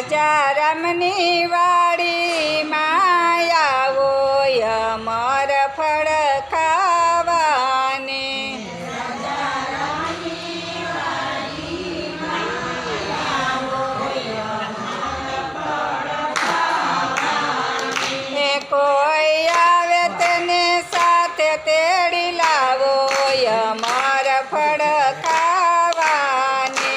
રાજા રામની વાડીમાં આવો અમર ફળ ખાવાને. એ કોઈ આવે તેને સાથે તેડી લાવો અમર ફળ ખાવાને.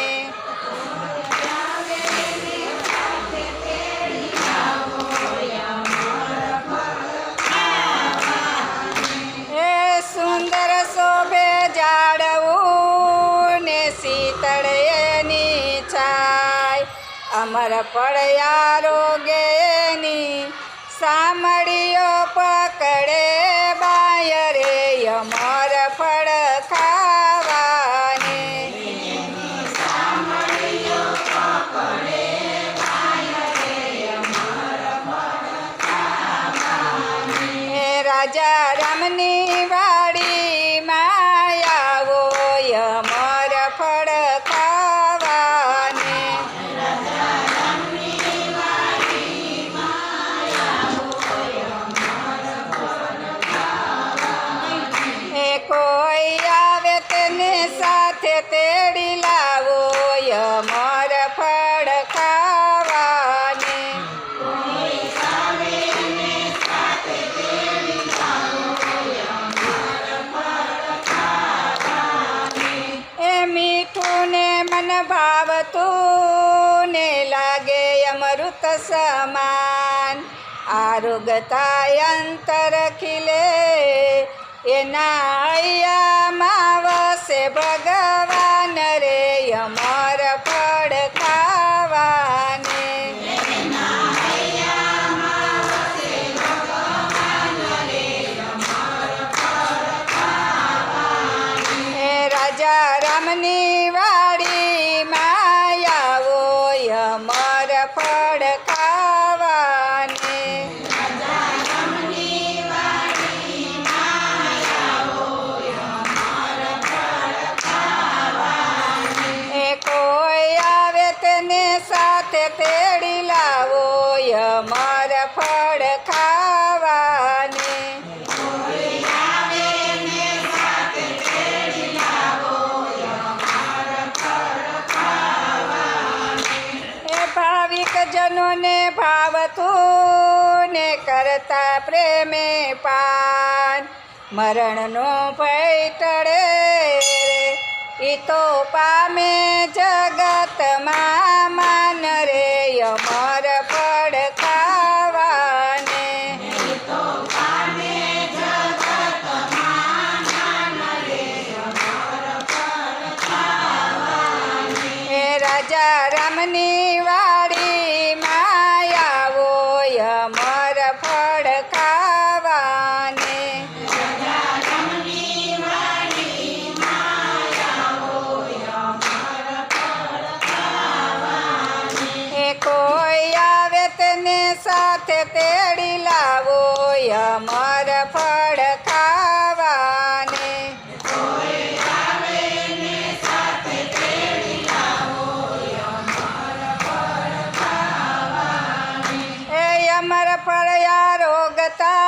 એ સુંદર શોભે ઝાડવું ને શીતળ એની છાય, અમર ફળ આરોગ્યની સામડીઓ પકડે બાય રે અમર ફળ ખાવાને. એ રાજા રામની વાડીમાં આવો અમર ફળ ખાવાને. એ કોઈ આવે તેને સાથે તેડી લાવો અમર ફળ ખાવાને. એ મીઠું ને મન ભાવતું ને લાગે અમૃત સમાન, આરોગતા અંતર ખીલે એના હૈયામાં વસે ભગવાન રે અમર ફળ ખાવાને. એ રાજા રામની વાડીમાં આવો અમર ફળ ખાવાને. એ કોઈ આવે તેને સાથે તેડી લાવો અમર ફળ ખાવાને. એ ભાવિક જનોને ભાવતું ને કરતા પ્રેમે પાન, મરણનો ભય ટળે રે ઈ તો પામે જગતમાં માન રે અમર ફળ ખાવાને. એ રાજા રામની વાડીમાં આવો અમર ફળ ખાવાને. એ કોઈ આવે તેને સાથે તેડી લાવો અમર ફળ ખાવાને. એ અમર ફળ આરોગતા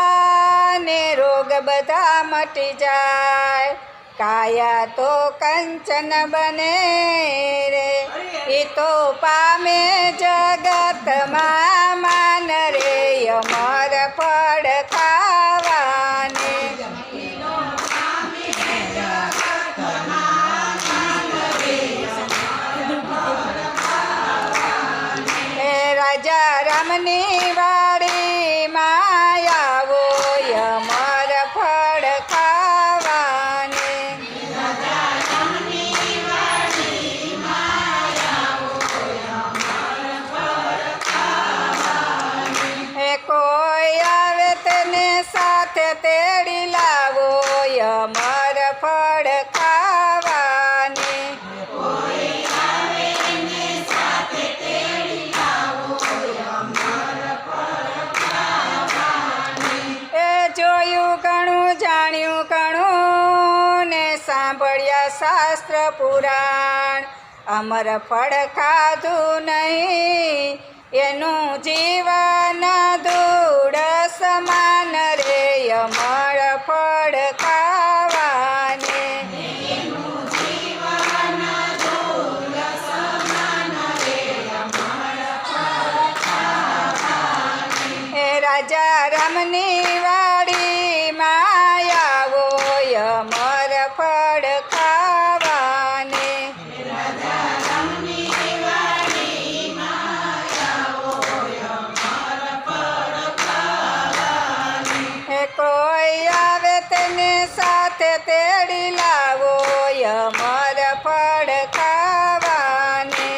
ને રોગ બધા મટી જાય, કાયા તો કંચન બને રે ઈ તો પામે જગતમાં માન રે અમર ફળ ખાવાને. એ રાજા રામની વાડીમાં આવો અમર ફળ ખાવાને. એ કોઈ આવે તેને સાથે તેડી લાવો અમર ફળ ખાવાને. એ જોયું ઘણું જાણ્યું ઘણું ને સાંભળ્યા શાસ્ત્ર પુરાણ, અમર ફળ ખાધું નહીં એનું જીવન ધૂળ સમાન રે અમર ફળ ખાવાને. હે રાજા રામની વાડીમાં આવો અમર ફળ ખાવાને. હે કોઈ આવે તેને સાથે તેડી લાવો અમર ફળ ખાવાને.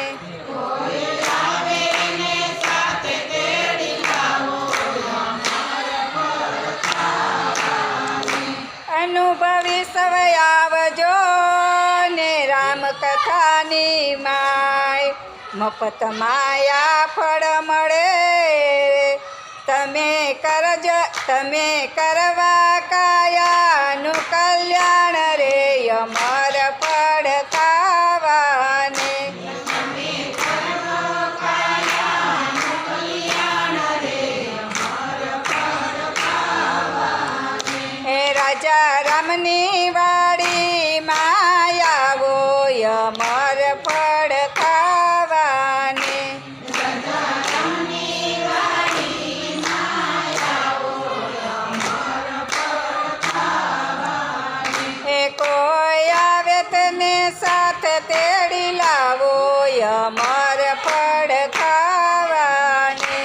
અનુભવી સવય આવજો ને રામકથાની માય મફત માયા ફળ મળે. તમે કરજો તમે કરવા કાયાનું કલ્યાણ રે અમર ફળ ખાવાને. હે રાજા રામની વાડીમાં આવો અમર ફળ ખાવાને. હે કોઈ આવે તેને સાથે તેડી લાવો અમર ફળ ખાવાને.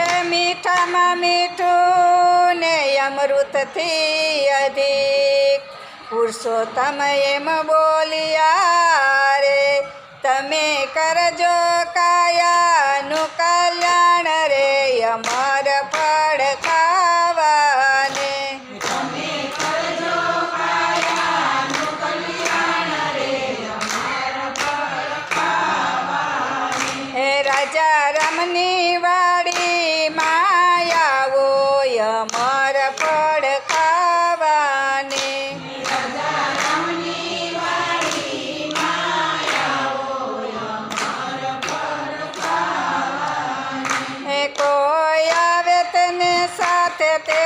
એ મીઠામાં મીઠું ને અમૃતથી અધિક પુરુષોત્તમ એમ બોલ્યા રે. તમે કરજો કાયાનું કલ્યાણ રે અમર ફળ ખાવાને. હે રાજા રામની વાડીમાં આવો અમર ફળ ખાવાને. હે કોઈ આવે તેને સાથે તે